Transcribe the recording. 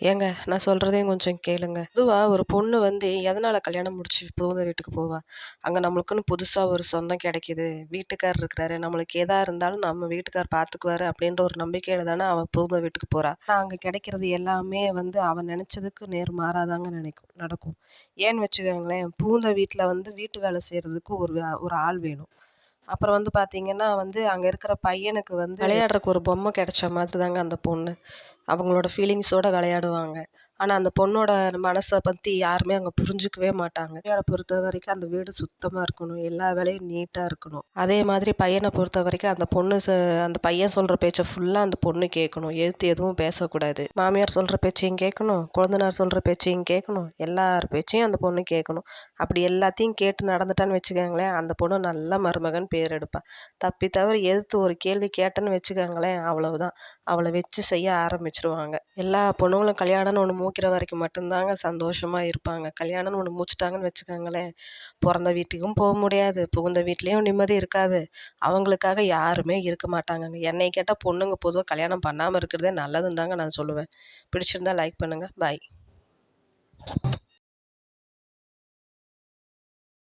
ஏங்க நான் சொல்றதையும் கொஞ்சம் கேளுங்க. பொதுவா ஒரு பொண்ணு வந்து எதனால கல்யாணம் முடிச்சு புகுந்த வீட்டுக்கு போவா? அங்க நம்மளுக்குன்னு புதுசா ஒரு சொந்தம் கிடைக்குது. வீட்டுக்காரர் இருக்கிறாரு. நம்மளுக்கு எதா இருந்தாலும் நம்ம வீட்டுக்காரர் பார்த்துக்குவாரு அப்படின்ற ஒரு நம்பிக்கையில தானே அவ புகுந்த வீட்டுக்கு போறா. ஆனா அங்க கிடைக்கிறது எல்லாமே வந்து அவ நினைச்சதுக்கு நேர்மாறா தாங்க நடக்கும். ஏன்னு வச்சுக்கோங்களேன், புகுந்த வீட்ல வந்து வீட்டு வேலை செய்றதுக்கு ஒரு ஆள் வேணும். அப்புறம் வந்து பார்த்தீங்கன்னா வந்து, அங்க இருக்கிற பையனுக்கு வந்து விளையாடுறக்கு ஒரு பொம்மை கிடைச்ச மாதிரி தாங்க அந்த பொண்ணு. அவங்களோட ஃபீலிங்ஸோட விளையாடுவாங்க. ஆனா, அந்த பொண்ணோட மனச பத்தி யாருமே அங்க புரிஞ்சுக்கவே மாட்டாங்க. மாமியார பொறுத்தவரைக்கும் அந்த வீடு சுத்தமா இருக்கணும். எல்லா வேலையும் நீட்டா இருக்கணும். அதே மாதிரி பையன பொறுத்தவரைக்கும் அந்த பையன் சொல்ற பேச்ச ஃபுல்லா அந்த பொண்ணு கேட்கணும். எதிர்த்து எதுவும் பேசக்கூடாது. மாமியார் சொல்ற பேச்சையும் கேட்கணும். கொழுந்தனார் சொல்ற பேச்சையும் கேட்கணும். எல்லார் பேச்சையும் அந்த பொண்ணு கேட்கணும். அப்படி எல்லாத்தையும் கேட்டு நடந்துட்டான்னு வச்சுக்கோங்களேன், அந்த பொண்ணு நல்ல மருமகன் பேர் எடுப்பா. தப்பி தவறி எதிர்த்து ஒரு கேள்வி கேட்டேன்னு வச்சுக்கோங்களேன், அவ்வளவுதான். அவள வச்சு செய்ய ஆரம்பிச்சுருவாங்க. எல்லா பொண்ணுங்களும் கல்யாணம்னு ஒண்ணு மூக்கிற வரைக்கும் மட்டும்தாங்க சந்தோஷமா இருப்பாங்க. கல்யாணம்னு ஒண்ணு மூச்சுட்டாங்கன்னு வச்சுக்கோங்களேன், பொறந்த வீட்டுக்கும் போ முடியாது, புகுந்த வீட்லயும் நிம்மதி இருக்காது. அவங்களுக்காக யாருமே இருக்க மாட்டாங்கங்க. என்னைய கேட்டா பொண்ணுங்க பொதுவா கல்யாணம் பண்ணாம இருக்கிறதே நல்லதுன்னு தாங்க நான் சொல்லுவேன். பிடிச்சிருந்தா லைக் பண்ணுங்க. பாய்.